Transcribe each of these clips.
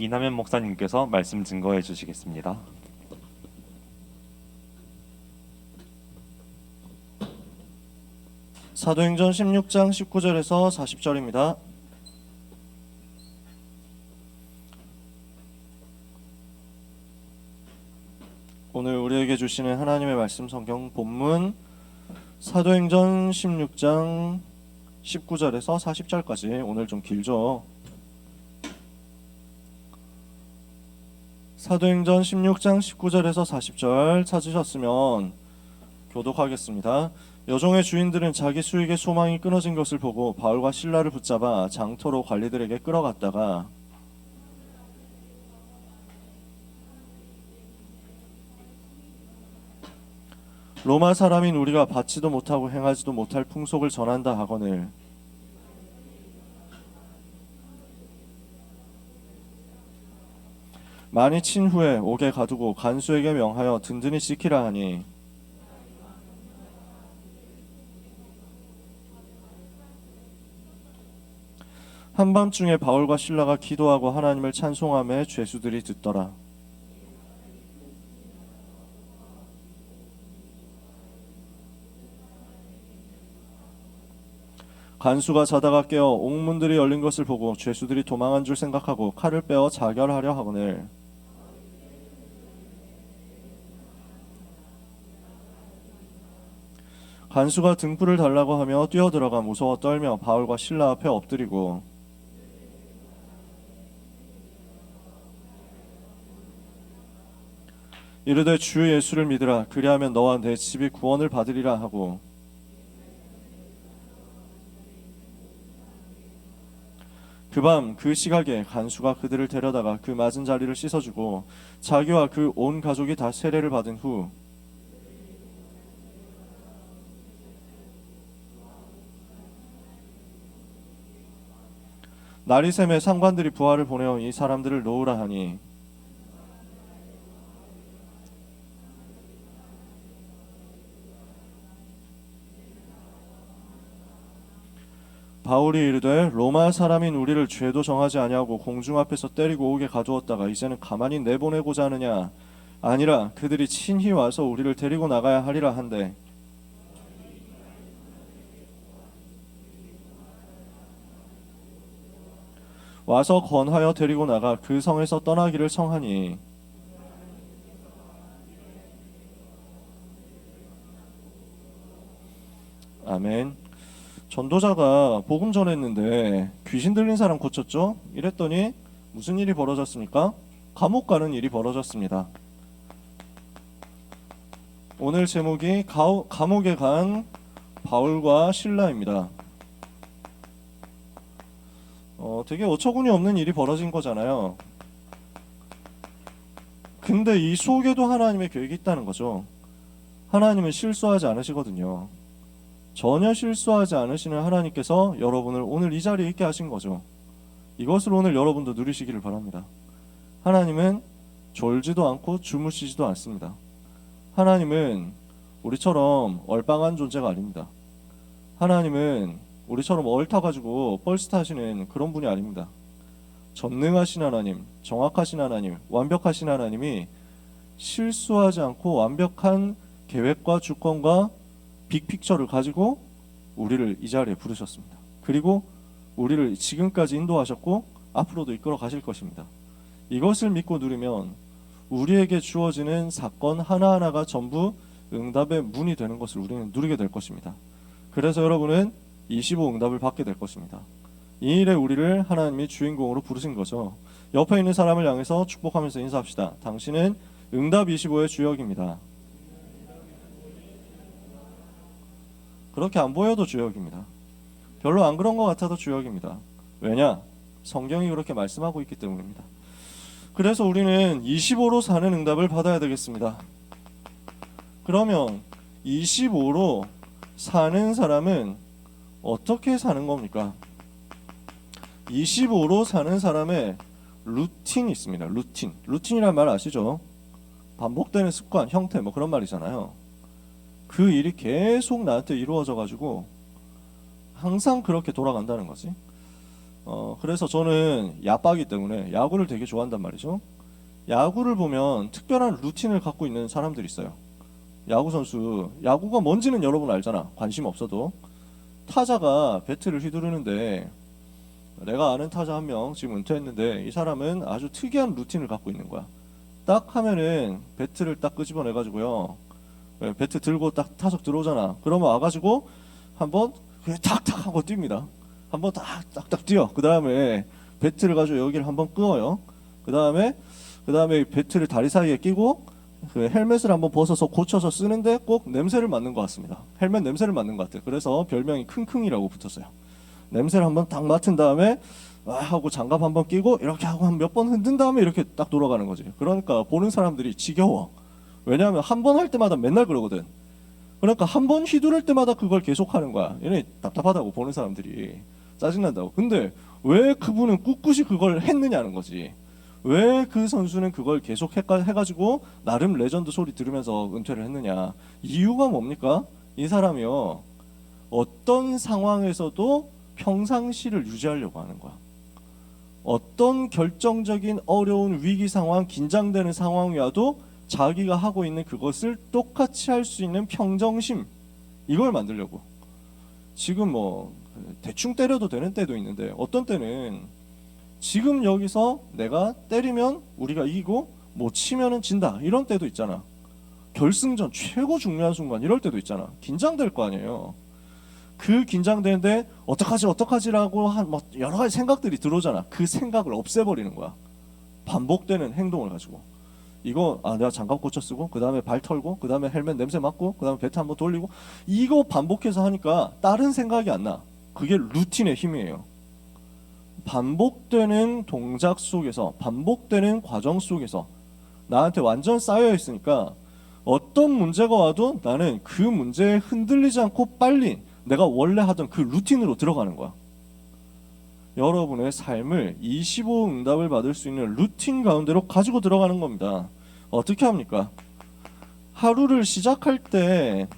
이남현 목사님께서 말씀 증거해 주시겠습니다. 사도행전 16장 19절에서 40절입니다. 오늘 우리에게 주시는 하나님의 말씀 성경 본문 사도행전 16장 19절에서 40절까지. 오늘 좀 길죠. 사도행전 16장 19절에서 40절 찾으셨으면 교독하겠습니다. 여종의 주인들은 자기 수익의 소망이 끊어진 것을 보고 바울과 실라를 붙잡아 장터로 관리들에게 끌어갔다가 로마 사람인 우리가 받지도 못하고 행하지도 못할 풍속을 전한다 하거늘 많이 친 후에 옥에 가두고 간수에게 명하여 든든히 지키라 하니 한밤중에 바울과 실라가 기도하고 하나님을 찬송하며 죄수들이 듣더라. 간수가 자다가 깨어 옥문들이 열린 것을 보고 죄수들이 도망한 줄 생각하고 칼을 빼어 자결하려 하거늘 간수가 등불을 달라고 하며 뛰어들어가 무서워 떨며 바울과 실라 앞에 엎드리고 이르되 주 예수를 믿으라. 그리하면 너와 내 집이 구원을 받으리라 하고 그 밤 그 시각에 간수가 그들을 데려다가 그 맞은 자리를 씻어주고 자기와 그 온 가족이 다 세례를 받은 후 날이 새매 상관들이 부하를 보내어 이 사람들을 놓으라 하니 바울이 이르되 로마 사람인 우리를 죄도 정하지 아니하고 공중 앞에서 때리고 옥에 가두었다가 이제는 가만히 내보내고자 하느냐. 아니라 그들이 친히 와서 우리를 데리고 나가야 하리라 한데 와서 권하여 데리고 나가 그 성에서 떠나기를 청하니 아멘. 전도자가 복음 전했는데 귀신 들린 사람 고쳤죠? 이랬더니 무슨 일이 벌어졌습니까? 감옥 가는 일이 벌어졌습니다. 오늘 제목이 감옥에 간 바울과 실라입니다. 되게 어처구니 없는 일이 벌어진 거잖아요. 근데 이 속에도 하나님의 계획이 있다는 거죠. 하나님은 실수하지 않으시거든요. 전혀 실수하지 않으시는 하나님께서 여러분을 오늘 이 자리에 있게 하신 거죠. 이것을 오늘 여러분도 누리시기를 바랍니다. 하나님은 졸지도 않고 주무시지도 않습니다. 하나님은 우리처럼 얼빵한 존재가 아닙니다. 하나님은 우리처럼 얼타가지고 뻘짓하시는 그런 분이 아닙니다. 전능하신 하나님, 정확하신 하나님, 완벽하신 하나님이 실수하지 않고 완벽한 계획과 주권과 빅픽처를 가지고 우리를 이 자리에 부르셨습니다. 그리고 우리를 지금까지 인도하셨고 앞으로도 이끌어 가실 것입니다. 이것을 믿고 누리면 우리에게 주어지는 사건 하나하나가 전부 응답의 문이 되는 것을 우리는 누리게 될 것입니다. 그래서 여러분은 25 응답을 받게 될 것입니다. 이 일에 우리를 하나님이 주인공으로 부르신 거죠. 옆에 있는 사람을 향해서 축복하면서 인사합시다. 당신은 응답 25의 주역입니다. 그렇게 안 보여도 주역입니다. 별로 안 그런 것 같아도 주역입니다. 왜냐? 성경이 그렇게 말씀하고 있기 때문입니다. 그래서 우리는 25로 사는 응답을 받아야 되겠습니다. 그러면 25로 사는 사람은 어떻게 사는 겁니까? 25로 사는 사람의 루틴이 있습니다. 루틴이란 말 아시죠? 반복되는 습관, 형태 뭐 그런 말이잖아요. 그 일이 계속 나한테 이루어져 가지고 항상 그렇게 돌아간다는 거지. 그래서 저는 야빠기 때문에 야구를 되게 좋아한단 말이죠. 야구를 보면 특별한 루틴을 갖고 있는 사람들이 있어요. 야구 선수, 야구가 뭔지는 여러분 알잖아. 관심 없어도. 타자가 배트를 휘두르는데 내가 아는 타자 한 명 지금 은퇴했는데 이 사람은 아주 특이한 루틴을 갖고 있는 거야. 딱 하면은 배트를 딱 끄집어내 가지고요. 배트 들고 딱 타석 들어오잖아. 그러면 와가지고 한번 그냥 탁탁 하고 뜁니다. 한번 딱딱딱 뛰어. 그 다음에 배트를 가지고 여기를 한번 끄어요. 그 다음에 배트를 다리 사이에 끼고 그 헬멧을 한번 벗어서 고쳐서 쓰는데 꼭 냄새를 맡는 것 같습니다. 헬멧 냄새를 맡는 것 같아요. 그래서 별명이 킁킁이라고 붙었어요. 냄새를 한번 딱 맡은 다음에 하고 장갑 한번 끼고 이렇게 하고 한 몇 번 흔든 다음에 이렇게 딱 돌아가는 거지. 그러니까 보는 사람들이 지겨워. 왜냐하면 한 번 할 때마다 맨날 그러거든. 그러니까 한 번 휘두를 때마다 그걸 계속하는 거야. 얘네 답답하다고 보는 사람들이 짜증난다고. 근데 왜 그분은 꿋꿋이 그걸 했느냐는 거지. 왜 그 선수는 그걸 계속 해가지고 나름 레전드 소리 들으면서 은퇴를 했느냐. 이유가 뭡니까? 이 사람이요, 어떤 상황에서도 평상시를 유지하려고 하는 거야. 어떤 결정적인 어려운 위기 상황, 긴장되는 상황이 와도 자기가 하고 있는 그것을 똑같이 할 수 있는 평정심, 이걸 만들려고. 지금 뭐 대충 때려도 되는 때도 있는데 어떤 때는 지금 여기서 내가 때리면 우리가 이기고 못 치면은 진다, 이런 때도 있잖아. 결승전 최고 중요한 순간 이럴 때도 있잖아. 긴장될 거 아니에요. 그 긴장되는데 어떡하지라고 한 뭐 여러 가지 생각들이 들어오잖아. 그 생각을 없애버리는 거야. 반복되는 행동을 가지고. 이거 내가 장갑 고쳐 쓰고 그 다음에 발 털고 그 다음에 헬멧 냄새 맡고 그 다음에 배트 한번 돌리고, 이거 반복해서 하니까 다른 생각이 안 나. 그게 루틴의 힘이에요. 반복되는 동작 속에서, 반복되는 과정 속에서 나한테 완전 쌓여 있으니까 어떤 문제가 와도 나는 그 문제에 흔들리지 않고 빨리 내가 원래 하던 그 루틴으로 들어가는 거야. 여러분의 삶을 25 응답을 받을 수 있는 루틴 가운데로 가지고 들어가는 겁니다. 어떻게 합니까? 하루를 시작할 때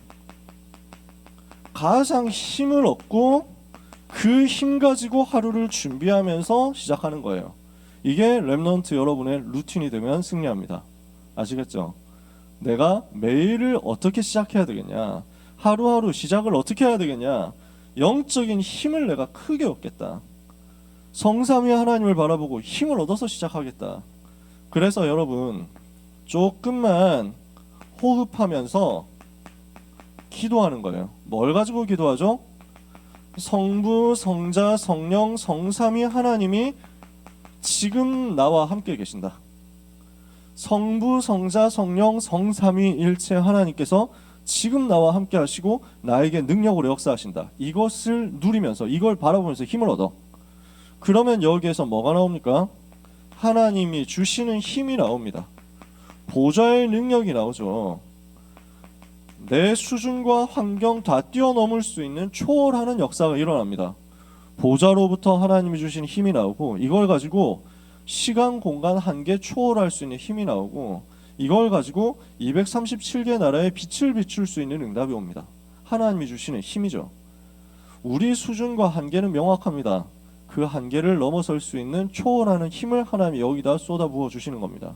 가장 힘을 얻고 그 힘 가지고 하루를 준비하면서 시작하는 거예요. 이게 렘넌트 여러분의 루틴이 되면 승리합니다. 아시겠죠? 내가 매일을 어떻게 시작해야 되겠냐? 하루하루 시작을 어떻게 해야 되겠냐? 영적인 힘을 내가 크게 얻겠다. 성삼위 하나님을 바라보고 힘을 얻어서 시작하겠다. 그래서 여러분 조금만 호흡하면서 기도하는 거예요. 뭘 가지고 기도하죠? 성부, 성자, 성령, 성삼위 하나님이 지금 나와 함께 계신다. 성부, 성자, 성령, 성삼위 일체 하나님께서 지금 나와 함께 하시고 나에게 능력으로 역사하신다. 이것을 누리면서, 이걸 바라보면서 힘을 얻어. 그러면 여기에서 뭐가 나옵니까? 하나님이 주시는 힘이 나옵니다. 보좌의 능력이 나오죠. 내 수준과 환경 다 뛰어넘을 수 있는 초월하는 역사가 일어납니다. 보좌로부터 하나님이 주신 힘이 나오고, 이걸 가지고 시간 공간 한계 초월할 수 있는 힘이 나오고, 이걸 가지고 237개 나라에 빛을 비출 수 있는 응답이 옵니다. 하나님이 주시는 힘이죠. 우리 수준과 한계는 명확합니다. 그 한계를 넘어설 수 있는 초월하는 힘을 하나님이 여기다 쏟아부어 주시는 겁니다.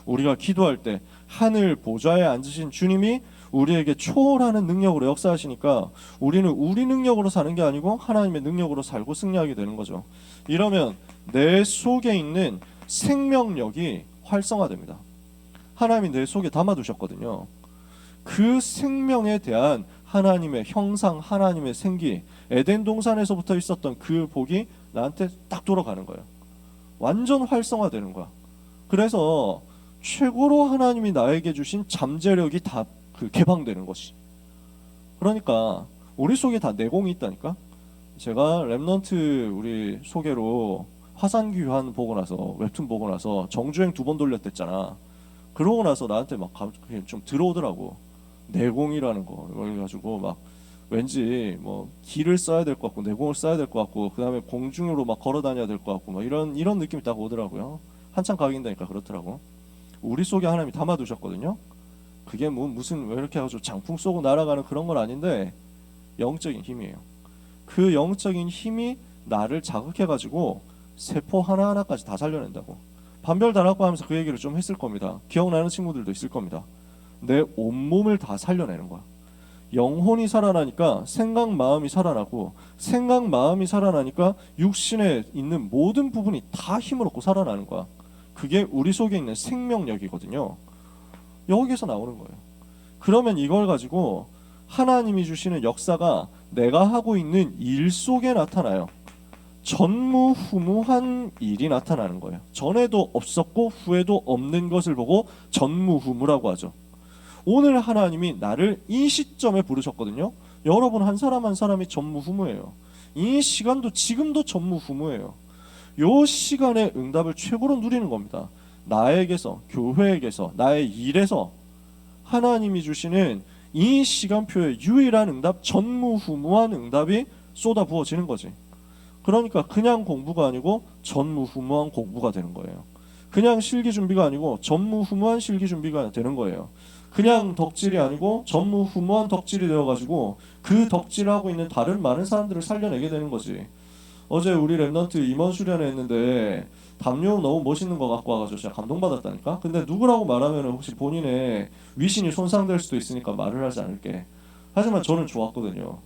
우리가 기도할 때 하늘 보좌에 앉으신 주님이 우리에게 초월하는 능력으로 역사하시니까 우리는 우리 능력으로 사는 게 아니고 하나님의 능력으로 살고 승리하게 되는 거죠. 이러면 내 속에 있는 생명력이 활성화됩니다. 하나님이 내 속에 담아두셨거든요. 그 생명에 대한 하나님의 형상, 하나님의 생기, 에덴 동산에서부터 있었던 그 복이 나한테 딱 돌아가는 거예요. 완전 활성화되는 거야. 그래서 최고로 하나님이 나에게 주신 잠재력이 다 개방되는 것이. 그러니까 우리 속에 다 내공이 있다니까. 제가 렘넌트 우리 소개로 화산귀환 보고 나서, 웹툰 보고 나서 정주행 2번 돌렸댔잖아. 그러고 나서 나한테 막 좀 들어오더라고. 내공이라는 거. 그래가지고 막 왠지 뭐 기를 써야 될 것 같고 내공을 써야 될 것 같고 그 다음에 공중으로 막 걸어 다녀야 될 것 같고 막 이런 느낌이 딱 오더라고요. 한참 각인다니까 그렇더라고. 우리 속에 하나님이 담아두셨거든요. 그게 뭐 무슨 왜 이렇게 해가지고 장풍 쏘고 날아가는 그런 건 아닌데 영적인 힘이에요. 그 영적인 힘이 나를 자극해가지고 세포 하나하나까지 다 살려낸다고. 반별단학과 하면서 그 얘기를 좀 했을 겁니다. 기억나는 친구들도 있을 겁니다. 내 온몸을 다 살려내는 거야. 영혼이 살아나니까 생각 마음이 살아나고, 생각 마음이 살아나니까 육신에 있는 모든 부분이 다 힘을 얻고 살아나는 거야. 그게 우리 속에 있는 생명력이거든요. 여기서 나오는 거예요. 그러면 이걸 가지고 하나님이 주시는 역사가 내가 하고 있는 일 속에 나타나요. 전무후무한 일이 나타나는 거예요. 전에도 없었고 후에도 없는 것을 보고 전무후무라고 하죠. 오늘 하나님이 나를 이 시점에 부르셨거든요. 여러분 한 사람 한 사람이 전무후무예요. 이 시간도 지금도 전무후무예요. 요 시간의 응답을 최고로 누리는 겁니다. 나에게서, 교회에게서, 나의 일에서 하나님이 주시는 이 시간표의 유일한 응답, 전무후무한 응답이 쏟아 부어지는 거지. 그러니까 그냥 공부가 아니고 전무후무한 공부가 되는 거예요. 그냥 실기 준비가 아니고 전무후무한 실기 준비가 되는 거예요. 그냥 덕질이 아니고 전무후무한 덕질이 되어가지고 그 덕질하고 있는 다른 많은 사람들을 살려내게 되는 거지. 어제 우리 랩넌트 임원 수련회 했는데 담요 너무 멋있는 거 갖고 와가지고 진짜 감동받았다니까. 근데 누구라고 말하면 혹시 본인의 위신이 손상될 수도 있으니까 말을 하지 않을게. 하지만 저는 좋았거든요.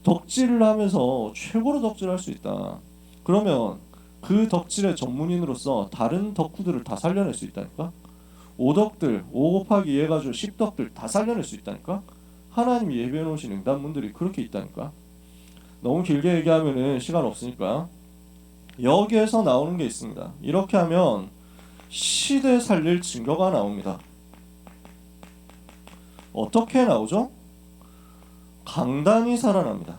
덕질을 하면서 최고로 덕질할 수 있다. 그러면 그 덕질의 전문인으로서 다른 덕후들을 다 살려낼 수 있다니까. 5덕들, 5 곱하기 2 해가지고 10덕들 다 살려낼 수 있다니까. 하나님이 예배해 놓으신 응답문들이 그렇게 있다니까. 너무 길게 얘기하면은 시간 없으니까 여기에서 나오는 게 있습니다. 이렇게 하면 시대 살릴 증거가 나옵니다. 어떻게 나오죠? 강단이 살아납니다.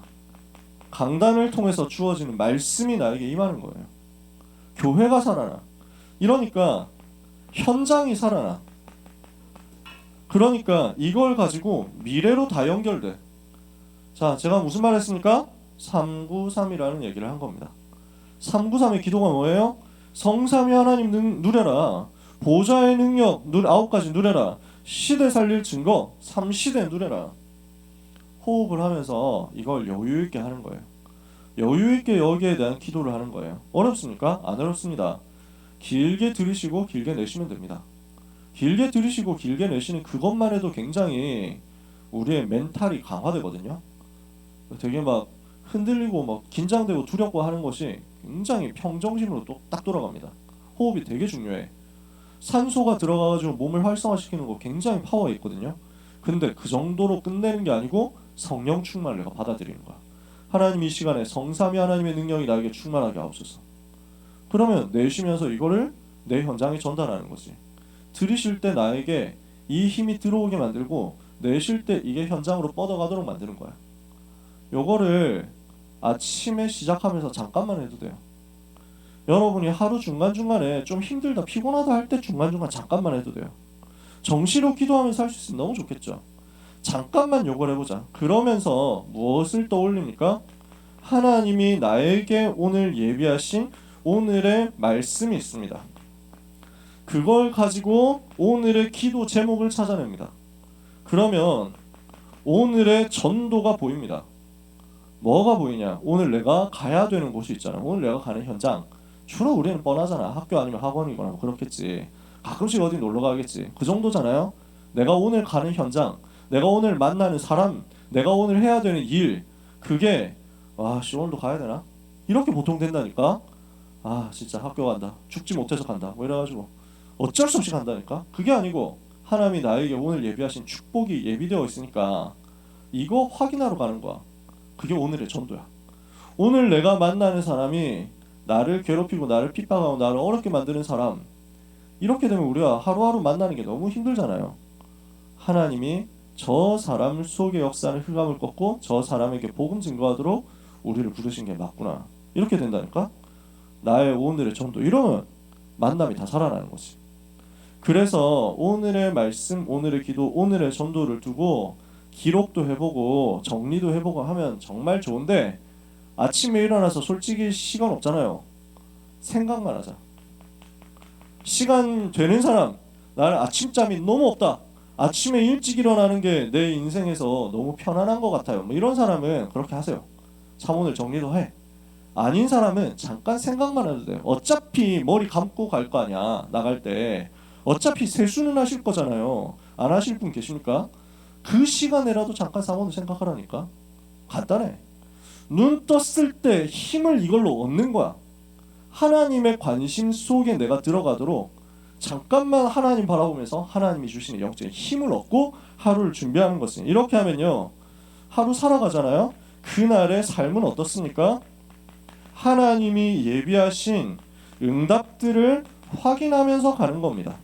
강단을 통해서 주어지는 말씀이 나에게 임하는 거예요. 교회가 살아나. 이러니까 현장이 살아나. 그러니까 이걸 가지고 미래로 다 연결돼. 자, 제가 무슨 말 했습니까? 393이라는 얘기를 한 겁니다. 393의 기도가 뭐예요? 성삼위 하나님 누려라. 보좌의 능력 9가지 누려라. 시대 살릴 증거 3시대 누려라. 호흡을 하면서 이걸 여유 있게 하는 거예요. 여유 있게 여기에 대한 기도를 하는 거예요. 어렵습니까? 안 어렵습니다. 길게 들으시고 길게 내쉬면 됩니다. 길게 들으시고 길게 내쉬는 그것만 해도 굉장히 우리의 멘탈이 강화되거든요. 되게 막 흔들리고 막 긴장되고 두렵고 하는 것이 굉장히 평정심으로 딱 돌아갑니다. 호흡이 되게 중요해. 산소가 들어가가지고 몸을 활성화시키는 거 굉장히 파워 있거든요. 근데 그 정도로 끝내는 게 아니고 성령 충만을 내가 받아들이는 거야. 하나님 이 시간에 성삼위 하나님의 능력이 나에게 충만하게 하옵소서. 그러면 내쉬면서 이거를 내 현장에 전달하는 거지. 들으실 때 나에게 이 힘이 들어오게 만들고 내쉴 때 이게 현장으로 뻗어가도록 만드는 거야. 요거를 아침에 시작하면서 잠깐만 해도 돼요. 여러분이 하루 중간중간에 좀 힘들다 피곤하다 할 때 중간중간 잠깐만 해도 돼요. 정시로 기도하면서 할 수 있으면 너무 좋겠죠. 잠깐만 요걸 해보자. 그러면서 무엇을 떠올립니까? 하나님이 나에게 오늘 예비하신 오늘의 말씀이 있습니다. 그걸 가지고 오늘의 기도 제목을 찾아냅니다. 그러면 오늘의 전도가 보입니다. 뭐가 보이냐? 오늘 내가 가야 되는 곳이 있잖아. 오늘 내가 가는 현장. 주로 우리는 뻔하잖아. 학교 아니면 학원이거나 뭐 그렇겠지. 가끔씩 어디 놀러 가겠지. 그 정도잖아요. 내가 오늘 가는 현장, 내가 오늘 만나는 사람, 내가 오늘 해야 되는 일, 그게 오늘도 가야 되나? 이렇게 보통 된다니까. 진짜 학교 간다. 죽지 못해서 간다. 뭐 이래가지고 어쩔 수 없이 간다니까. 그게 아니고 하나님이 나에게 오늘 예비하신 축복이 예비되어 있으니까 이거 확인하러 가는 거야. 그게 오늘의 전도야. 오늘 내가 만나는 사람이 나를 괴롭히고 나를 핍박하고 나를 어렵게 만드는 사람, 이렇게 되면 우리가 하루하루 만나는 게 너무 힘들잖아요. 하나님이 저 사람 속의 역사는 흑암을 꺾고 저 사람에게 복음 증거하도록 우리를 부르신 게 맞구나. 이렇게 된다니까. 나의 오늘의 전도. 이러면 만남이 다 살아나는 거지. 그래서 오늘의 말씀, 오늘의 기도, 오늘의 전도를 두고 기록도 해보고 정리도 해보고 하면 정말 좋은데, 아침에 일어나서 솔직히 시간 없잖아요. 생각만 하자. 시간 되는 사람, 나는 아침잠이 너무 없다, 아침에 일찍 일어나는 게 내 인생에서 너무 편안한 것 같아요, 뭐 이런 사람은 그렇게 하세요. 참 오늘 정리도 해. 아닌 사람은 잠깐 생각만 해도 돼요. 어차피 머리 감고 갈 거 아니야. 나갈 때 어차피 세수는 하실 거잖아요. 안 하실 분 계십니까? 그 시간에라도 잠깐 상황을 생각하라니까. 간단해. 눈 떴을 때 힘을 이걸로 얻는 거야. 하나님의 관심 속에 내가 들어가도록 잠깐만 하나님 바라보면서 하나님이 주시는 영적인 힘을 얻고 하루를 준비하는 것은, 이렇게 하면요 하루 살아가잖아요. 그날의 삶은 어떻습니까? 하나님이 예비하신 응답들을 확인하면서 가는 겁니다.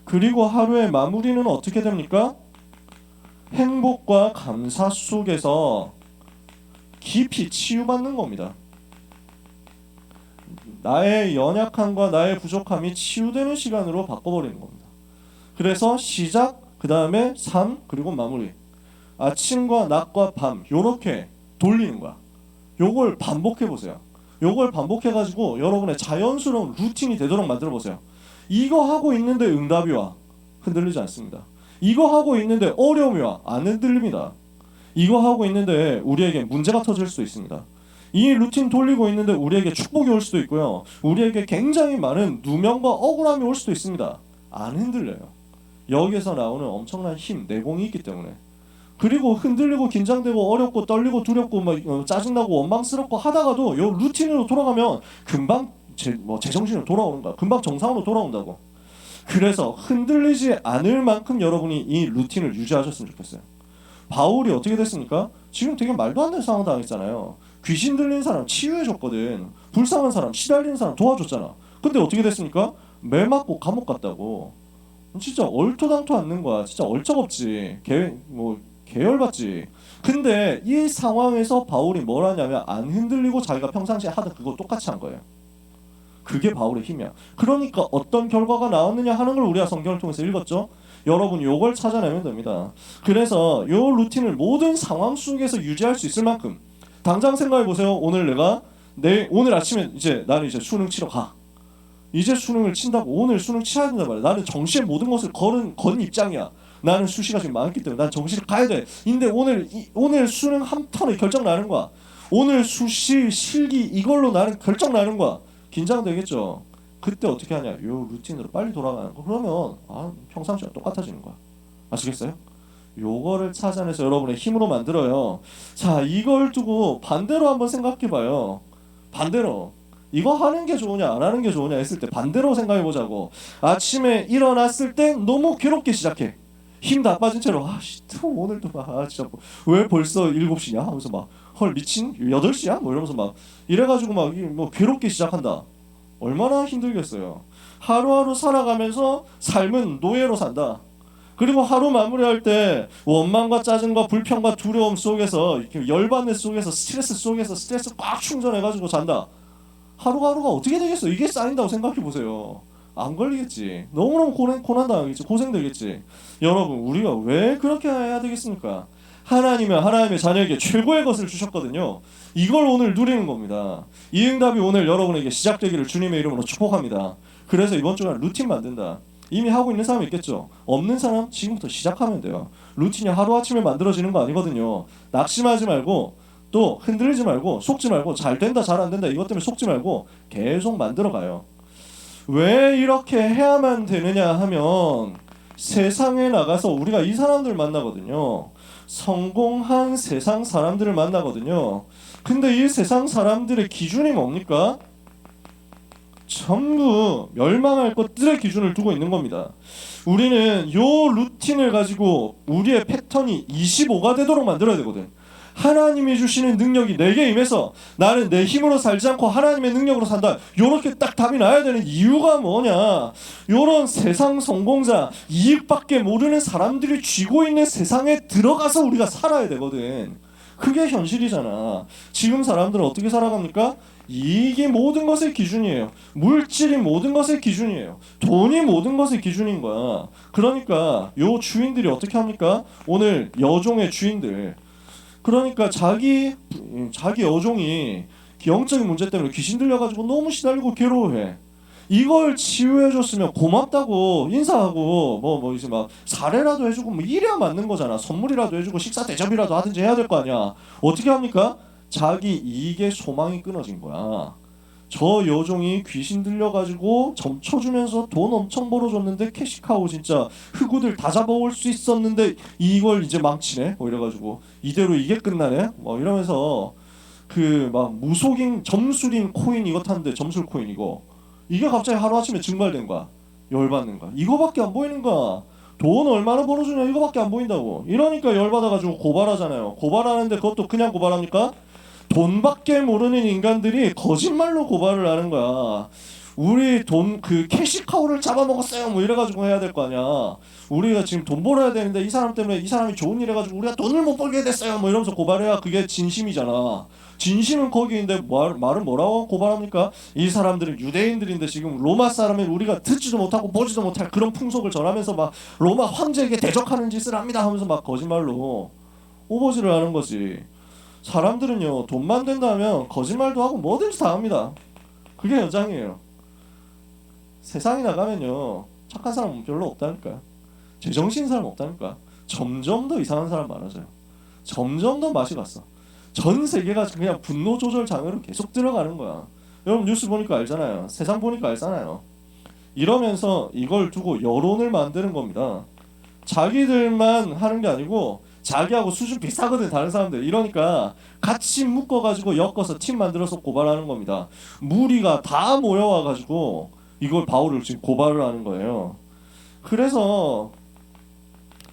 그리고 하루의 마무리는 어떻게 됩니까? 행복과 감사 속에서 깊이 치유받는 겁니다. 나의 연약함과 나의 부족함이 치유되는 시간으로 바꿔버리는 겁니다. 그래서 시작, 그 다음에 삶, 그리고 마무리. 아침과 낮과 밤 요렇게 돌리는 거야. 요걸 반복해 보세요. 요걸 반복해 가지고 여러분의 자연스러운 루틴이 되도록 만들어 보세요. 이거 하고 있는데 응답이 와. 흔들리지 않습니다. 이거 하고 있는데 어려움이 와. 안 흔들립니다. 이거 하고 있는데 우리에게 문제가 터질 수도 있습니다. 이 루틴 돌리고 있는데 우리에게 축복이 올 수도 있고요. 우리에게 굉장히 많은 누명과 억울함이 올 수도 있습니다. 안 흔들려요. 여기에서 나오는 엄청난 힘, 내공이 있기 때문에. 그리고 흔들리고 긴장되고 어렵고 떨리고 두렵고 막 짜증나고 원망스럽고 하다가도 요 루틴으로 돌아가면 금방 제정신으로 돌아오는 거야. 금방 정상으로 돌아온다고. 그래서 흔들리지 않을 만큼 여러분이 이 루틴을 유지하셨으면 좋겠어요. 바울이 어떻게 됐습니까? 지금 되게 말도 안 되는 상황 당했잖아요. 귀신 들린 사람 치유해줬거든. 불쌍한 사람, 시달리는 사람 도와줬잖아. 근데 어떻게 됐습니까? 매 맞고 감옥 갔다고. 진짜 얼토당토 않는 거야. 진짜 얼쩍없지. 계열받지. 근데 이 상황에서 바울이 뭘 하냐면 안 흔들리고 자기가 평상시에 하던 그거 똑같이 한 거예요. 그게 바울의 힘이야. 그러니까 어떤 결과가 나왔느냐 하는 걸 우리가 성경을 통해서 읽었죠. 여러분 요걸 찾아내면 됩니다. 그래서 요 루틴을 모든 상황 속에서 유지할 수 있을 만큼, 당장 생각해 보세요. 오늘 아침에 나는 이제 수능 치러 가. 이제 수능을 친다고. 오늘 수능 치러야 된단 말이야. 나는 정시의 모든 것을 건 입장이야. 나는 수시가 지금 많기 때문에 난 정시를 가야 돼. 근데 오늘 수능 한 턴에 결정 나는 거야. 오늘 수시 실기 이걸로 나는 결정 나는 거야. 긴장되겠죠. 그때 어떻게 하냐? 요 루틴으로 빨리 돌아가는 거. 그러면 평상시와 똑같아지는 거야. 아시겠어요? 요거를 찾아내서 여러분의 힘으로 만들어요. 자, 이걸 두고 반대로 한번 생각해봐요. 반대로. 이거 하는 게 좋으냐 안 하는 게 좋으냐 했을 때 반대로 생각해보자고. 아침에 일어났을 때 너무 괴롭게 시작해. 힘 다 빠진 채로 또 오늘도 진짜 왜 벌써 7시냐 하면서 헐 미친 8시야? 이러면서 이래가지고 괴롭게 시작한다. 얼마나 힘들겠어요. 하루하루 살아가면서 삶은 노예로 산다. 그리고 하루 마무리할 때 원망과 짜증과 불평과 두려움 속에서, 열받는 속에서, 스트레스 속에서 스트레스 꽉 충전해가지고 잔다. 하루하루가 어떻게 되겠어? 이게 쌓인다고 생각해보세요. 안 걸리겠지. 너무너무 고난당하겠지. 고생되겠지. 여러분, 우리가 왜 그렇게 해야 되겠습니까? 하나님은 하나님의 자녀에게 최고의 것을 주셨거든요. 이걸 오늘 누리는 겁니다. 이 응답이 오늘 여러분에게 시작되기를 주님의 이름으로 축복합니다. 그래서 이번 주간 루틴 만든다. 이미 하고 있는 사람 있겠죠. 없는 사람 지금부터 시작하면 돼요. 루틴이 하루아침에 만들어지는 거 아니거든요. 낙심하지 말고, 또 흔들리지 말고, 속지 말고, 잘 된다 잘 안 된다 이것 때문에 속지 말고 계속 만들어가요. 왜 이렇게 해야만 되느냐 하면 세상에 나가서 우리가 이 사람들 만나거든요. 성공한 세상 사람들을 만나거든요. 근데 이 세상 사람들의 기준이 뭡니까? 전부 멸망할 것들의 기준을 두고 있는 겁니다. 우리는 요 루틴을 가지고 우리의 패턴이 25가 되도록 만들어야 되거든. 하나님이 주시는 능력이 내게 임해서 나는 내 힘으로 살지 않고 하나님의 능력으로 산다. 요렇게 딱 답이 나야 되는 이유가 뭐냐? 요런 세상 성공자, 이익밖에 모르는 사람들이 쥐고 있는 세상에 들어가서 우리가 살아야 되거든. 그게 현실이잖아. 지금 사람들은 어떻게 살아갑니까? 이익이 모든 것의 기준이에요. 물질이 모든 것의 기준이에요. 돈이 모든 것의 기준인 거야. 그러니까 요 주인들이 어떻게 합니까? 오늘 여종의 주인들, 그러니까 자기 여종이 영적인 문제 때문에 귀신 들려가지고 너무 시달리고 괴로워해. 이걸 치유해줬으면 고맙다고 인사하고 이제 사례라도 해주고 이래야 맞는 거잖아. 선물이라도 해주고 식사 대접이라도 하든지 해야 될 거 아니야. 어떻게 합니까? 자기 이익의 소망이 끊어진 거야. 저 여종이 귀신 들려가지고 점쳐주면서 돈 엄청 벌어줬는데 캐시카우 진짜 흑우들 다 잡아올 수 있었는데 이걸 이제 망치네 뭐 이래가지고 이대로 이게 끝나네 뭐 이러면서 그 막 무속인 점술인 코인 이거 탔는데 점술 코인 이게 갑자기 하루아침에 증발된 거야. 열받는 거야. 이거밖에 안 보이는 거야. 돈 얼마나 벌어주냐 이거밖에 안 보인다고. 이러니까 열받아가지고 고발하잖아요. 고발하는데 그것도 그냥 고발합니까? 돈밖에 모르는 인간들이 거짓말로 고발을 하는 거야. 우리 돈 그 캐시카우를 잡아먹었어요 뭐 이래가지고 해야 될 거 아니야. 우리가 지금 돈 벌어야 되는데 이 사람 때문에 이 사람이 좋은 일 해가지고 우리가 돈을 못 벌게 됐어요 뭐 이러면서 고발해야 그게 진심이잖아. 진심은 거기인데 말은 뭐라고 고발합니까? 이 사람들은 유대인들인데 지금 로마 사람은 우리가 듣지도 못하고 보지도 못할 그런 풍속을 전하면서 막 로마 황제에게 대적하는 짓을 합니다 하면서 막 거짓말로 오버질을 하는 거지. 사람들은요 돈만 된다면 거짓말도 하고 뭐든지 다 합니다. 그게 현장이에요. 세상에 나가면요 착한 사람은 별로 없다니까요. 제정신 사람 없다니까. 점점 더 이상한 사람 많아져요. 점점 더 맛이 갔어. 전 세계가 그냥 분노 조절 장애로 계속 들어가는 거야. 여러분 뉴스 보니까 알잖아요. 세상 보니까 알잖아요. 이러면서 이걸 두고 여론을 만드는 겁니다. 자기들만 하는 게 아니고 자기하고 수준 비슷하거든 다른 사람들. 이러니까 같이 묶어가지고 엮어서 팀 만들어서 고발하는 겁니다. 무리가 다 모여와가지고 이걸 바울을 지금 고발을 하는 거예요. 그래서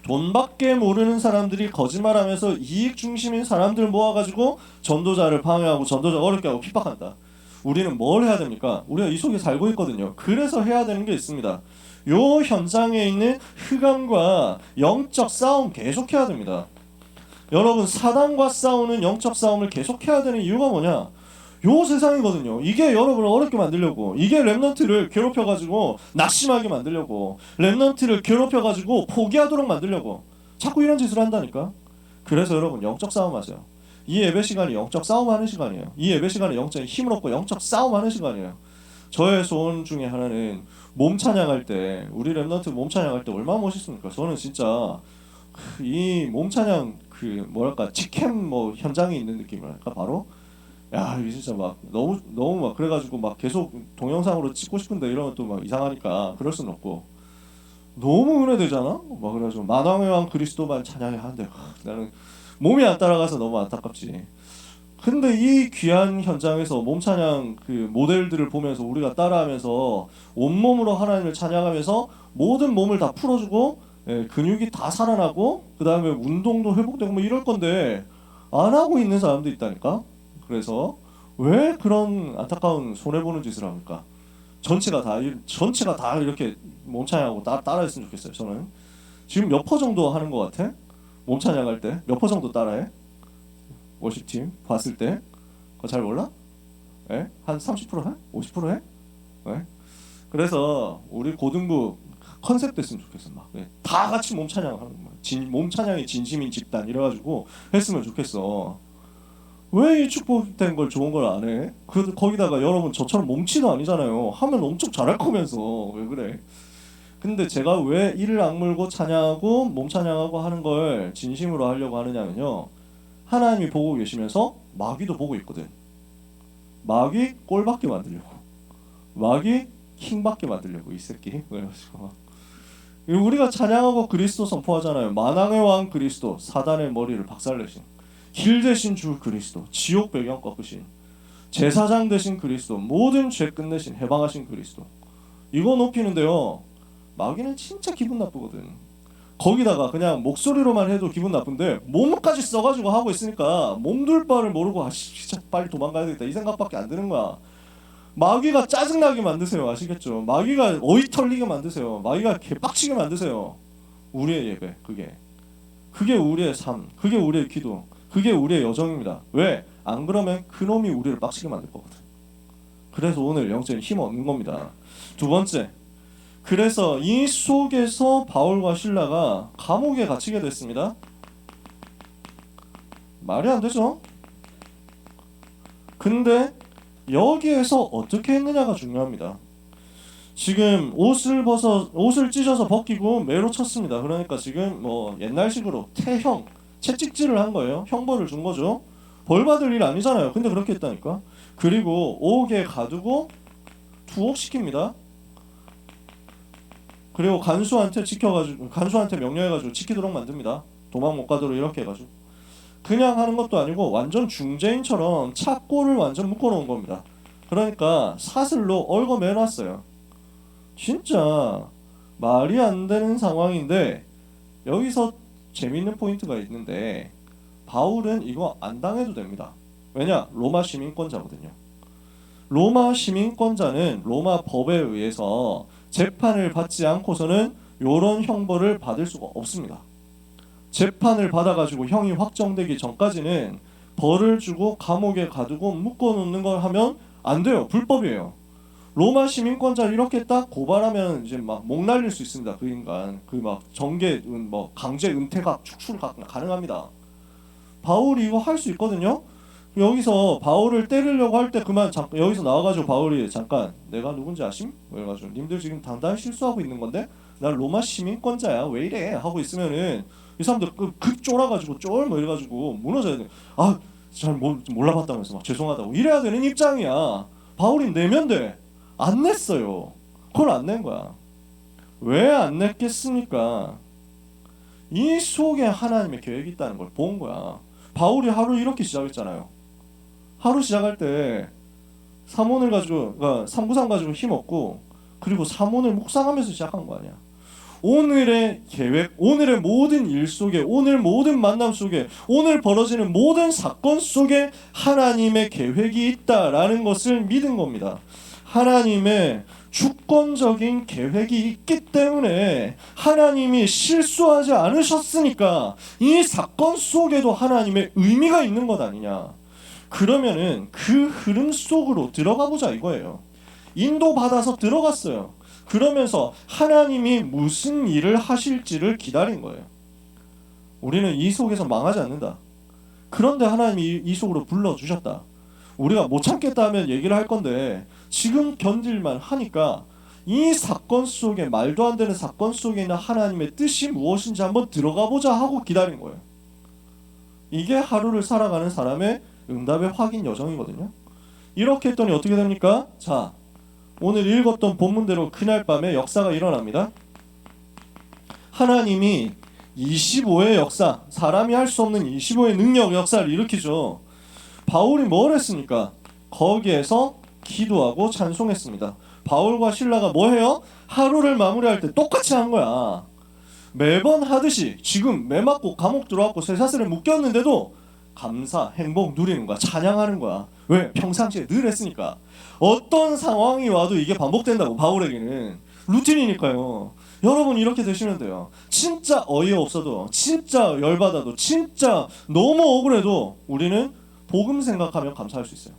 돈밖에 모르는 사람들이 거짓말하면서 이익 중심인 사람들 모아가지고 전도자를 방해하고 전도자 어렵게 하고 핍박한다. 우리는 뭘 해야 됩니까? 우리가 이 속에 살고 있거든요. 그래서 해야 되는 게 있습니다. 요 현장에 있는 흑암과 영적 싸움 계속해야 됩니다. 여러분 사단과 싸우는 영적 싸움을 계속해야 되는 이유가 뭐냐? 요 세상이거든요. 이게 여러분을 어렵게 만들려고, 이게 렘넌트를 괴롭혀가지고 낙심하게 만들려고, 렘넌트를 괴롭혀가지고 포기하도록 만들려고 자꾸 이런 짓을 한다니까. 그래서 여러분 영적 싸움 하세요. 이 예배 시간이 영적 싸움하는 시간이에요. 이 예배 시간이 영적 힘을 얻고 영적 싸움하는 시간이에요. 저의 소원 중에 하나는 몸 찬양할 때, 우리 렘넌트 몸 찬양할 때 얼마나 멋있습니까? 저는 진짜 이 몸 찬양 그 뭐랄까 직캠 뭐 현장에 있는 느낌이랄까 바로 야 이게 진짜 막 너무 막 그래가지고 막 계속 동영상으로 찍고 싶은데 이러면 또 막 이상하니까 그럴 수는 없고 너무 은혜되잖아. 막 그래가지고 만왕의 왕 그리스도만 찬양해 하는데 나는 몸이 안 따라가서 너무 안타깝지. 근데 이 귀한 현장에서 몸 찬양 그 모델들을 보면서 우리가 따라하면서 온몸으로 하나님을 찬양하면서 모든 몸을 다 풀어주고 근육이 다 살아나고 그 다음에 운동도 회복되고 뭐 이럴 건데 안 하고 있는 사람도 있다니까. 그래서 왜 그런 안타까운 손해보는 짓을 합니까? 전체가 다 이렇게 몸 찬양하고 따라했으면 좋겠어요. 저는 지금 몇 퍼 정도 하는 것 같아? 몸 찬양할 때 몇 퍼 정도 따라해? 워십팀 봤을 때 그거 잘 몰라? 예? 한 30% 해? 50% 해? 예? 그래서 우리 고등부 컨셉 됐으면 좋겠어. 막 다 같이 몸 찬양하는 거야. 몸 찬양이 진심인 집단 이래가지고 했으면 좋겠어. 왜 이 축복된 걸 좋은 걸 안 해? 거기다가 여러분 저처럼 몸치도 아니잖아요. 하면 엄청 잘할 거면서 왜 그래? 근데 제가 왜 이를 악물고 찬양하고 몸 찬양하고 하는 걸 진심으로 하려고 하느냐면요. 하나님이 보고 계시면서 마귀도 보고 있거든. 마귀 꼴받게 만들려고, 마귀 킹받게 만들려고 이 새끼. 그래가지고 우리가 찬양하고 그리스도 선포하잖아요. 만왕의 왕 그리스도, 사단의 머리를 박살내신 길 대신 주 그리스도, 지옥 배경 꺾으신 제사장 되신 그리스도, 모든 죄 끝내신 해방하신 그리스도. 이거 높이는데요. 마귀는 진짜 기분 나쁘거든. 거기다가 그냥 목소리로만 해도 기분 나쁜데 몸까지 써가지고 하고 있으니까 몸둘 바를 모르고 진짜 빨리 도망가야 되겠다 이 생각밖에 안 드는 거야. 마귀가 짜증나게 만드세요. 아시겠죠? 마귀가 어이 털리게 만드세요. 마귀가 개빡치게 만드세요. 우리의 예배 그게 우리의 삶, 그게 우리의 기도, 그게 우리의 여정입니다. 왜? 안 그러면 그놈이 우리를 빡치게 만들 거거든. 그래서 오늘 영적인 힘 얻는 겁니다. 두 번째, 그래서 이 속에서 바울과 실라가 감옥에 갇히게 됐습니다. 말이 안 되죠? 근데 여기에서 어떻게 했느냐가 중요합니다. 지금 옷을 찢어서 벗기고 매로 쳤습니다. 그러니까 지금 뭐 옛날식으로 채찍질을 한 거예요. 형벌을 준 거죠. 벌 받을 일 아니잖아요. 근데 그렇게 했다니까. 그리고 옥에 가두고 투옥시킵니다. 그리고 간수한테 명령해가지고 지키도록 만듭니다. 도망 못 가도록 이렇게 해가지고. 그냥 하는 것도 아니고 완전 중재인처럼 착고를 완전 묶어놓은 겁니다. 그러니까 사슬로 얽어매놨어요. 진짜 말이 안 되는 상황인데 여기서 재밌는 포인트가 있는데 바울은 이거 안 당해도 됩니다. 왜냐? 로마 시민권자거든요. 로마 시민권자는 로마 법에 의해서 재판을 받지 않고서는 이런 형벌을 받을 수가 없습니다. 재판을 받아가지고 형이 확정되기 전까지는 벌을 주고 감옥에 가두고 묶어놓는 걸 하면 안 돼요. 불법이에요. 로마 시민권자를 이렇게 딱 고발하면 이제 막 목 날릴 수 있습니다. 그 인간 그 막 정계 뭐 강제 은퇴각 축출각 가능합니다. 바울이 이거 할 수 있거든요. 여기서 바울을 때리려고 할 때 그만 여기서 나와가지고 바울이 잠깐 내가 누군지 아심? 그래가지고 님들 지금 단단히 실수하고 있는 건데 난 로마 시민권자야 왜 이래 하고 있으면은 이 사람들 급 쫄아가지고 뭐 이래가지고 무너져야 돼. 아 잘 몰라봤다면서 막 죄송하다고 이래야 되는 입장이야. 바울이 내면 돼. 안 냈어요. 그걸 안 낸 거야. 왜 안 냈겠습니까? 이 속에 하나님의 계획이 있다는 걸 본 거야. 바울이 하루 이렇게 시작했잖아요. 하루 시작할 때 삼원을 가지고 그러니까 삼구상 가지고 힘없고 그리고 삼원을 묵상하면서 시작한 거 아니야. 오늘의 계획, 오늘의 모든 일 속에, 오늘 모든 만남 속에, 오늘 벌어지는 모든 사건 속에 하나님의 계획이 있다라는 것을 믿은 겁니다. 하나님의 주권적인 계획이 있기 때문에 하나님이 실수하지 않으셨으니까 이 사건 속에도 하나님의 의미가 있는 것 아니냐. 그러면은 그 흐름 속으로 들어가 보자 이거예요. 인도받아서 들어갔어요. 그러면서 하나님이 무슨 일을 하실지를 기다린 거예요. 우리는 이 속에서 망하지 않는다. 그런데 하나님이 이 속으로 불러주셨다. 우리가 못 참겠다 하면 얘기를 할 건데 지금 견딜만 하니까 이 사건 속에 말도 안 되는 사건 속에 있는 하나님의 뜻이 무엇인지 한번 들어가 보자 하고 기다린 거예요. 이게 하루를 살아가는 사람의 응답의 확인 여정이거든요. 이렇게 했더니 어떻게 됩니까? 자, 오늘 읽었던 본문대로 그날 밤에 역사가 일어납니다. 하나님이 25의 역사, 사람이 할 수 없는 25의 능력 역사를 일으키죠. 바울이 뭘 했습니까? 거기에서 기도하고 찬송했습니다. 바울과 실라가 뭐 해요? 하루를 마무리할 때 똑같이 한 거야. 매번 하듯이 지금 매 맞고 감옥 들어왔고 쇠사슬에 묶였는데도 감사, 행복 누리는 거야. 찬양하는 거야. 왜? 평상시에 늘 했으니까. 어떤 상황이 와도 이게 반복된다고. 바울에게는 루틴이니까요. 여러분 이렇게 되시면 돼요. 진짜 어이없어도, 진짜 열받아도, 진짜 너무 억울해도 우리는 복음 생각하면 감사할 수 있어요.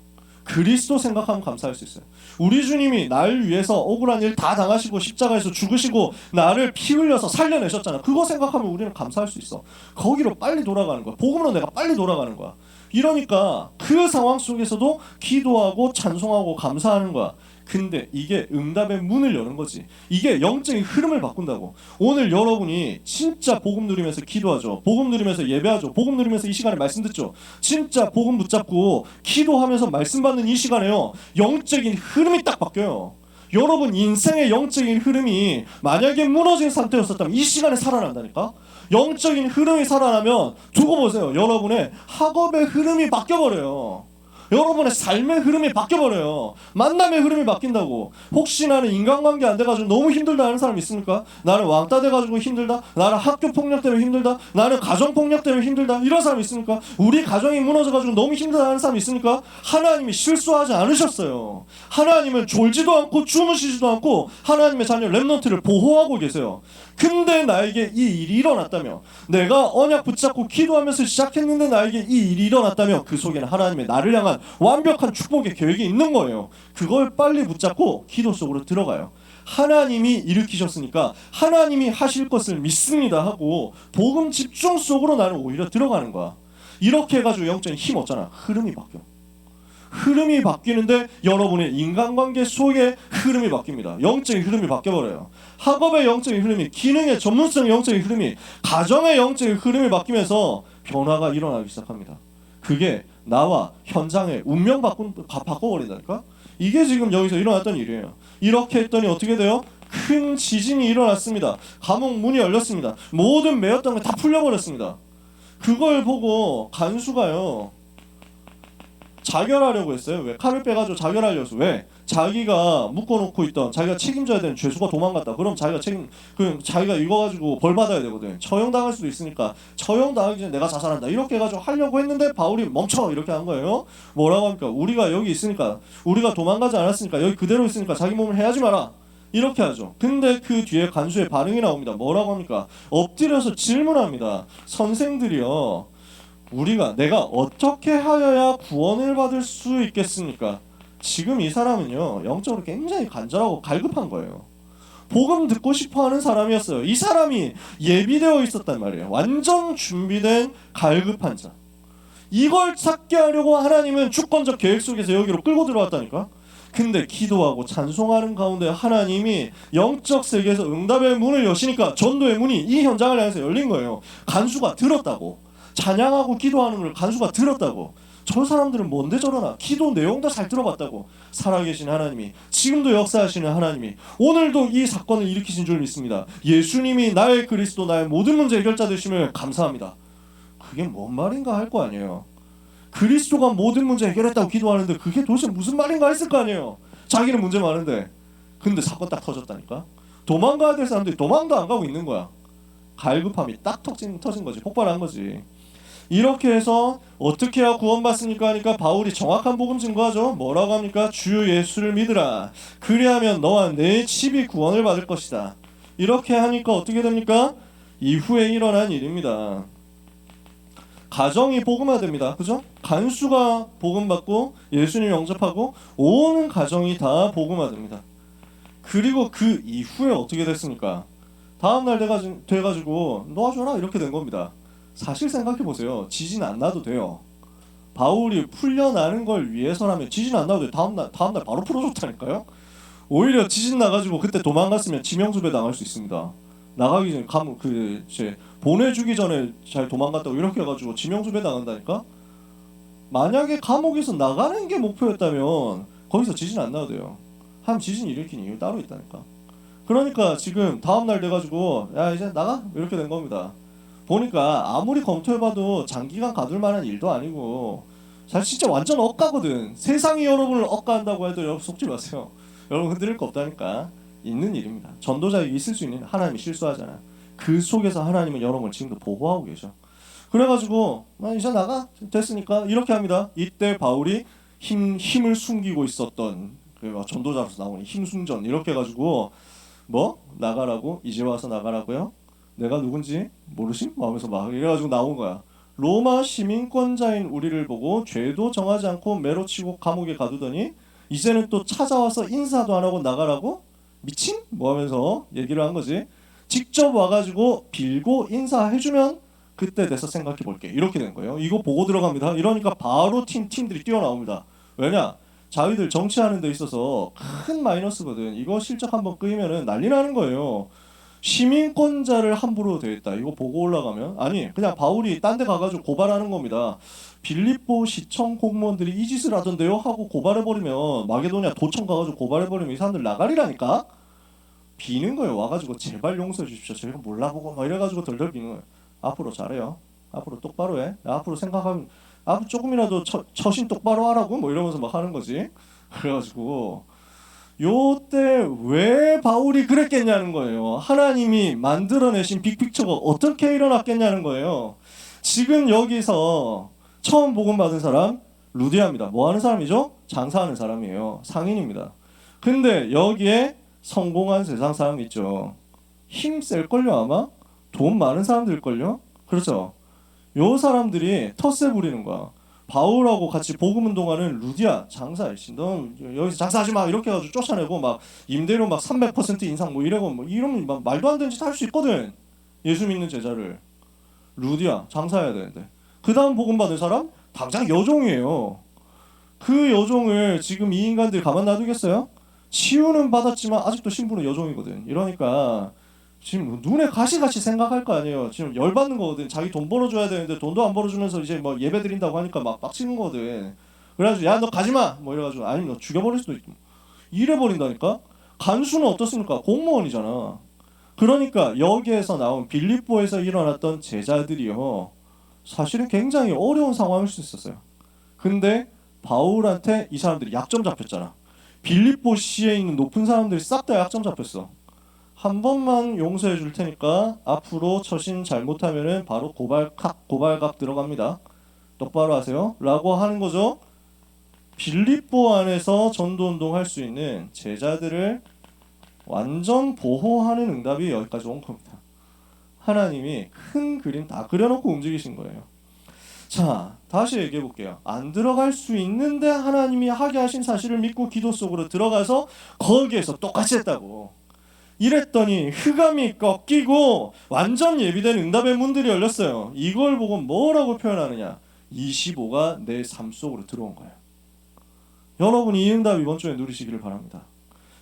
그리스도 생각하면 감사할 수 있어요. 우리 주님이 날 위해서 억울한 일 다 당하시고 십자가에서 죽으시고 나를 피 흘려서 살려내셨잖아. 그거 생각하면 우리는 감사할 수 있어. 거기로 빨리 돌아가는 거야. 복음으로 내가 빨리 돌아가는 거야. 이러니까 그 상황 속에서도 기도하고 찬송하고 감사하는 거야. 근데 이게 응답의 문을 여는 거지. 이게 영적인 흐름을 바꾼다고. 오늘 여러분이 진짜 복음 누리면서 기도하죠. 복음 누리면서 예배하죠. 복음 누리면서 이 시간에 말씀 듣죠. 진짜 복음 붙잡고 기도하면서 말씀 받는 이 시간에요. 영적인 흐름이 딱 바뀌어요. 여러분 인생의 영적인 흐름이 만약에 무너진 상태였었다면 이 시간에 살아난다니까. 영적인 흐름이 살아나면 두고 보세요. 여러분의 학업의 흐름이 바뀌어버려요. 여러분의 삶의 흐름이 바뀌어버려요. 만남의 흐름이 바뀐다고. 혹시 나는 인간관계 안 돼가지고 너무 힘들다 하는 사람 있습니까? 나는 왕따 돼가지고 힘들다. 나는 학교 폭력 때문에 힘들다. 나는 가정 폭력 때문에 힘들다. 이런 사람 있습니까? 우리 가정이 무너져가지고 너무 힘들다 하는 사람 있습니까? 하나님이 실수하지 않으셨어요. 하나님은 졸지도 않고 주무시지도 않고 하나님의 자녀 렘넌트를 보호하고 계세요. 근데 나에게 이 일이 일어났다며, 내가 언약 붙잡고 기도하면서 시작했는데 나에게 이 일이 일어났다며, 그 속에는 하나님의 나를 향한 완벽한 축복의 계획이 있는 거예요. 그걸 빨리 붙잡고 기도 속으로 들어가요. 하나님이 일으키셨으니까 하나님이 하실 것을 믿습니다 하고 복음 집중 속으로 나는 오히려 들어가는 거야. 이렇게 해가지고 영적인 힘 얻잖아. 흐름이 바뀌어. 흐름이 바뀌는데 여러분의 인간관계 속에 흐름이 바뀝니다. 영적인 흐름이 바뀌어버려요. 학업의 영적인 흐름이, 기능의 전문성의 영적인 흐름이, 가정의 영적인 흐름이 바뀌면서 변화가 일어나기 시작합니다. 그게 나와 현장의 운명 바꿔버린다니까. 이게 지금 여기서 일어났던 일이에요. 이렇게 했더니 어떻게 돼요? 큰 지진이 일어났습니다. 감옥 문이 열렸습니다. 모든 매였던 거 다 풀려버렸습니다. 그걸 보고 간수가요, 자결하려고 했어요. 왜? 칼을 빼가지고 자결하려고 했어. 왜? 자기가 묶어놓고 있던, 자기가 책임져야 되는 죄수가 도망갔다. 그럼 자기가 이거 가지고 벌 받아야 되거든. 처형당할 수도 있으니까 처형당하기 전에 내가 자살한다. 이렇게 해가지고 하려고 했는데 바울이 멈춰! 이렇게 한 거예요. 뭐라고 합니까? 우리가 여기 있으니까, 우리가 도망가지 않았으니까, 여기 그대로 있으니까 자기 몸을 해하지 마라. 이렇게 하죠. 근데 그 뒤에 간수의 반응이 나옵니다. 뭐라고 합니까? 엎드려서 질문합니다. 선생들이요, 내가 어떻게 하여야 구원을 받을 수 있겠습니까? 지금 이 사람은요, 영적으로 굉장히 간절하고 갈급한 거예요. 복음 듣고 싶어하는 사람이었어요. 이 사람이 예비되어 있었단 말이에요. 완전 준비된 갈급한 자. 이걸 찾게 하려고 하나님은 주권적 계획 속에서 여기로 끌고 들어왔다니까. 근데 기도하고 찬송하는 가운데 하나님이 영적 세계에서 응답의 문을 여시니까 전도의 문이 이 현장을 향해서 열린 거예요. 간수가 들었다고. 찬양하고 기도하는 걸 간수가 들었다고. 저 사람들은 뭔데 저러나. 기도 내용도 잘 들어봤다고. 살아계신 하나님이, 지금도 역사하시는 하나님이 오늘도 이 사건을 일으키신 줄 믿습니다. 예수님이 나의 그리스도, 나의 모든 문제 해결자 되심을 감사합니다. 그게 뭔 말인가 할 거 아니에요. 그리스도가 모든 문제 해결했다고 기도하는데 그게 도대체 무슨 말인가 했을 거 아니에요. 자기는 문제 많은데. 근데 사건 딱 터졌다니까. 도망가야 될 사람들이 도망도 안 가고 있는 거야. 갈급함이 딱 터진 거지. 폭발한 거지. 이렇게 해서 어떻게 해야 구원받습니까 하니까 바울이 정확한 복음 증거하죠. 뭐라고 합니까? 주 예수를 믿으라. 그리하면 너와 내 집이 구원을 받을 것이다. 이렇게 하니까 어떻게 됩니까? 이후에 일어난 일입니다. 가정이 복음화됩니다. 그죠? 간수가 복음받고 예수님 영접하고 온 가정이 다 복음화됩니다. 그리고 그 이후에 어떻게 됐습니까? 다음날 돼가지고 놓아줘라 이렇게 된 겁니다. 사실 생각해보세요. 지진 안 나도 돼요. 바울이 풀려나는 걸 위해서라면 지진 안 나도 돼요. 다음날 바로 풀어줬다니까요. 오히려 지진 나가지고 그때 도망갔으면 지명수배 당할 수 있습니다. 나가기 전에 보내주기 전에 잘 도망갔다고 이렇게 해가지고 지명수배 당한다니까. 만약에 감옥에서 나가는 게 목표였다면 거기서 지진 안 나도 돼요. 한 지진 일으킨 이유 따로 있다니까. 그러니까 지금 다음날 돼가지고 야 이제 나가 이렇게 된 겁니다. 보니까 아무리 검토해봐도 장기간 가둘 만한 일도 아니고 사실 진짜 완전 억가거든. 세상이 여러분을 억가한다고 해도 여러분 속지 마세요. 여러분 흔들릴 거 없다니까. 있는 일입니다. 전도자에게 있을 수 있는, 하나님이 실수하잖아. 그 속에서 하나님은 여러분을 지금도 보호하고 계셔. 그래가지고 이제 나가 됐으니까 이렇게 합니다. 이때 바울이 힘을 숨기고 있었던 전도자로서 나오는 힘순전 이렇게 해가지고 나가라고? 이제 와서 나가라고요? 내가 누군지 모르심? 하면서 막 이래가지고 나온 거야. 로마 시민권자인 우리를 보고 죄도 정하지 않고 매로 치고 감옥에 가두더니 이제는 또 찾아와서 인사도 안 하고 나가라고? 미친? 하면서 얘기를 한 거지. 직접 와가지고 빌고 인사해주면 그때 돼서 생각해볼게. 이렇게 된 거예요. 이거 보고 들어갑니다. 이러니까 바로 팀들이 뛰어나옵니다. 왜냐? 자기들 정치하는 데 있어서 큰 마이너스거든. 이거 실적 한번 끄이면은 난리 나는 거예요. 시민권자를 함부로 대했다. 이거 보고 올라가면 그냥 바울이 딴 데 가가지고 고발하는 겁니다. 빌립보 시청 공무원들이 이 짓을 하던데요 하고 고발해버리면 마게도냐 도청 가가지고 고발해버리면 이 사람들 나가리라니까. 비는 거예요. 와가지고 제발 용서해 주십시오. 저희가 몰라보고 막 이래가지고 덜덜 비는 거예요. 앞으로 잘해요. 앞으로 똑바로 해. 앞으로 생각하면 앞으로 조금이라도 처신 똑바로 하라고 이러면서 막 하는 거지. 그래가지고 요때 왜 바울이 그랬겠냐는 거예요. 하나님이 만들어내신 빅픽처가 어떻게 일어났겠냐는 거예요. 지금 여기서 처음 복음 받은 사람 루디아입니다. 뭐 하는 사람이죠? 장사하는 사람이에요. 상인입니다. 근데 여기에 성공한 세상 사람 있죠. 힘 셀걸요 아마? 돈 많은 사람들일걸요? 그렇죠. 요 사람들이 텃세 부리는 거야. 바울하고 같이 복음 운동하는 루디아 장사 일신 너 여기서 장사하지 마 이렇게 해가지고 쫓아내고 막 임대료 막 300% 인상 이러고 이러면 막 말도 안 되는 짓 할 수 있거든. 예수 믿는 제자를. 루디아 장사해야 되는데 그 다음 복음 받은 사람 당장 여종이에요. 그 여종을 지금 이 인간들이 가만 놔두겠어요? 치유는 받았지만 아직도 신부는 여종이거든. 이러니까 지금 눈에 가시같이 생각할 거 아니에요. 지금 열받는 거거든. 자기 돈 벌어줘야 되는데 돈도 안 벌어주면서 이제 뭐 예배 드린다고 하니까 막 빡치는 거거든. 그래가지고 야 너 가지마 뭐 이래가지고 아니면 너 죽여버릴 수도 있고 이래버린다니까. 간수는 어떻습니까? 공무원이잖아. 그러니까 여기에서 나온 빌립보에서 일어났던 제자들이요, 사실은 굉장히 어려운 상황일 수 있었어요. 근데 바울한테 이 사람들이 약점 잡혔잖아. 빌립보 시에 있는 높은 사람들이 싹 다 약점 잡혔어. 한 번만 용서해 줄 테니까 앞으로 처신 잘못하면은 바로 고발각 들어갑니다. 똑바로 하세요. 라고 하는 거죠. 빌립보 안에서 전도운동 할 수 있는 제자들을 완전 보호하는 응답이 여기까지 온 겁니다. 하나님이 큰 그림 다 그려놓고 움직이신 거예요. 자, 다시 얘기해 볼게요. 안 들어갈 수 있는데 하나님이 하게 하신 사실을 믿고 기도 속으로 들어가서 거기에서 똑같이 했다고. 이랬더니 흑암이 꺾이고 완전 예비된 응답의 문들이 열렸어요. 이걸 보고 뭐라고 표현하느냐? 25가 내 삶 속으로 들어온 거예요. 여러분이 이 응답 이번 주에 누리시기를 바랍니다.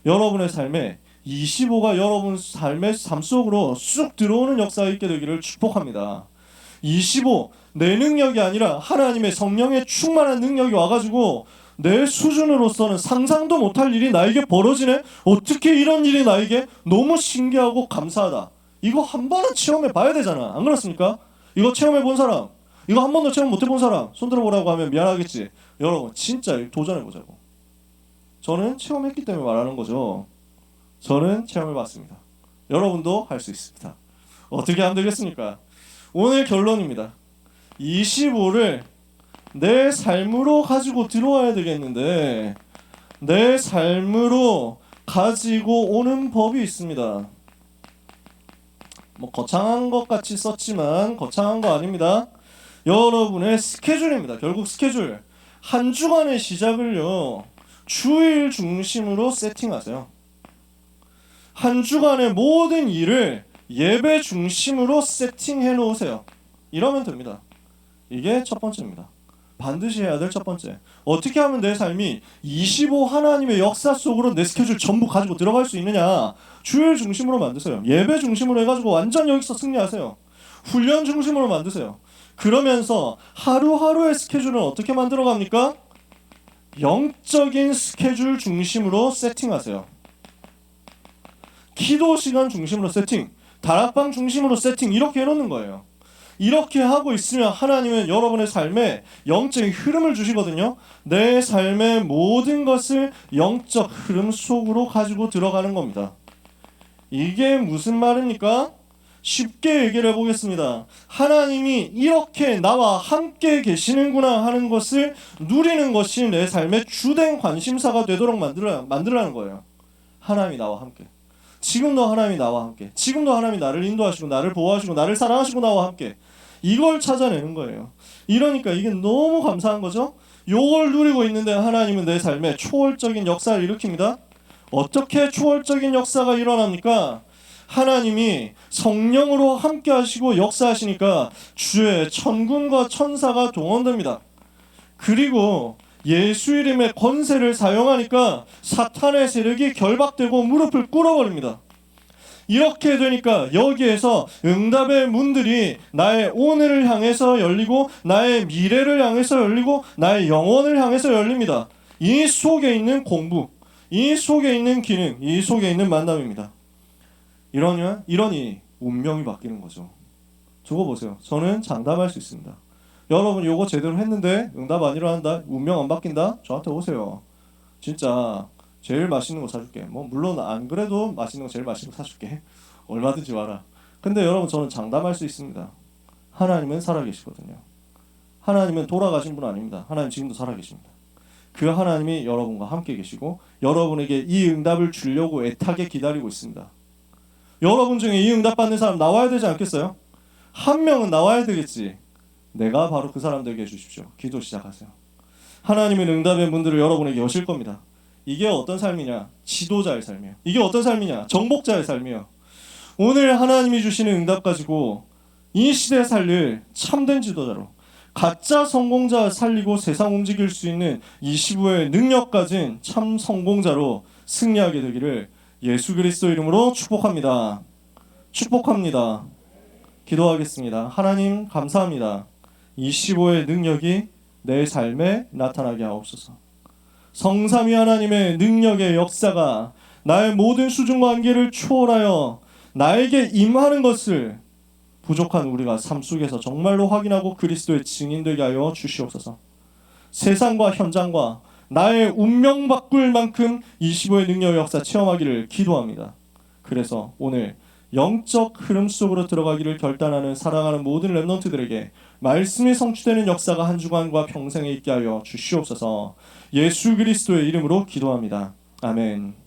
여러분의 삶에 25가 여러분 삶의 삶 속으로 쑥 들어오는 역사가 있게 되기를 축복합니다. 25, 내 능력이 아니라 하나님의 성령의 충만한 능력이 와가지고 내 수준으로서는 상상도 못할 일이 나에게 벌어지네? 어떻게 이런 일이 나에게? 너무 신기하고 감사하다. 이거 한 번은 체험해 봐야 되잖아. 안 그렇습니까? 이거 체험해 본 사람, 이거 한 번도 체험 못 해본 사람 손 들어보라고 하면 미안하겠지. 여러분 진짜 도전해 보자고. 저는 체험했기 때문에 말하는 거죠. 저는 체험해 봤습니다. 여러분도 할 수 있습니다. 어떻게 하면 되겠습니까? 오늘 결론입니다. 25를 내 삶으로 가지고 들어와야 되겠는데 내 삶으로 가지고 오는 법이 있습니다. 뭐 거창한 것 같이 썼지만 거창한 거 아닙니다. 여러분의 스케줄입니다. 결국 스케줄. 한 주간의 시작을요, 주일 중심으로 세팅하세요. 한 주간의 모든 일을 예배 중심으로 세팅해 놓으세요. 이러면 됩니다. 이게 첫 번째입니다. 반드시 해야 될 첫 번째. 어떻게 하면 내 삶이 25 하나님의 역사 속으로 내 스케줄 전부 가지고 들어갈 수 있느냐? 주일 중심으로 만드세요. 예배 중심으로 해가지고 완전 여기서 승리하세요. 훈련 중심으로 만드세요. 그러면서 하루하루의 스케줄은 어떻게 만들어갑니까? 영적인 스케줄 중심으로 세팅하세요. 기도 시간 중심으로 세팅, 다락방 중심으로 세팅, 이렇게 해놓는 거예요. 이렇게 하고 있으면 하나님은 여러분의 삶에 영적인 흐름을 주시거든요. 내 삶의 모든 것을 영적 흐름 속으로 가지고 들어가는 겁니다. 이게 무슨 말입니까? 쉽게 얘기를 해보겠습니다. 하나님이 이렇게 나와 함께 계시는구나 하는 것을 누리는 것이 내 삶의 주된 관심사가 되도록 만들라는 거예요. 하나님이 나와 함께. 지금도 하나님이 나와 함께. 지금도 하나님이 나를 인도하시고 나를 보호하시고 나를 사랑하시고 나와 함께. 이걸 찾아내는 거예요. 이러니까 이게 너무 감사한 거죠. 이걸 누리고 있는데 하나님은 내 삶에 초월적인 역사를 일으킵니다. 어떻게 초월적인 역사가 일어납니까? 하나님이 성령으로 함께 하시고 역사하시니까 주의 천군과 천사가 동원됩니다. 그리고 예수 이름의 권세를 사용하니까 사탄의 세력이 결박되고 무릎을 꿇어버립니다. 이렇게 되니까 여기에서 응답의 문들이 나의 오늘을 향해서 열리고 나의 미래를 향해서 열리고 나의 영혼을 향해서 열립니다. 이 속에 있는 공부, 이 속에 있는 기능, 이 속에 있는 만남입니다. 이러니 운명이 바뀌는 거죠. 두고 보세요. 저는 장담할 수 있습니다. 여러분 요거 제대로 했는데 응답 안 일어난다, 운명 안 바뀐다? 저한테 오세요. 진짜 제일 맛있는 거 사줄게. 뭐 물론 안 그래도 맛있는 거 제일 맛있는 거 사줄게. 얼마든지 와라. 근데 여러분 저는 장담할 수 있습니다. 하나님은 살아계시거든요. 하나님은 돌아가신 분 아닙니다. 하나님 지금도 살아계십니다. 그 하나님이 여러분과 함께 계시고 여러분에게 이 응답을 주려고 애타게 기다리고 있습니다. 여러분 중에 이 응답 받는 사람 나와야 되지 않겠어요? 한 명은 나와야 되겠지. 내가 바로 그 사람 되게 해주십시오. 기도 시작하세요. 하나님은 응답의 문들을 여러분에게 여실 겁니다. 이게 어떤 삶이냐? 지도자의 삶이에요. 이게 어떤 삶이냐? 정복자의 삶이에요. 오늘 하나님이 주시는 응답 가지고 이 시대 살릴 참된 지도자로, 가짜 성공자 살리고 세상 움직일 수 있는 25의 능력 가진 참 성공자로 승리하게 되기를 예수 그리스도 이름으로 축복합니다. 축복합니다. 기도하겠습니다. 하나님 감사합니다. 25의 능력이 내 삶에 나타나게 하옵소서. 성삼위 하나님의 능력의 역사가 나의 모든 수준과 한계를 초월하여 나에게 임하는 것을 부족한 우리가 삶 속에서 정말로 확인하고 그리스도의 증인되게 하여 주시옵소서. 세상과 현장과 나의 운명 바꿀 만큼 25의 능력의 역사 체험하기를 기도합니다. 그래서 오늘 영적 흐름 속으로 들어가기를 결단하는 사랑하는 모든 렘넌트들에게 말씀이 성취되는 역사가 한 주간과 평생에 있게 하여 주시옵소서. 예수 그리스도의 이름으로 기도합니다. 아멘.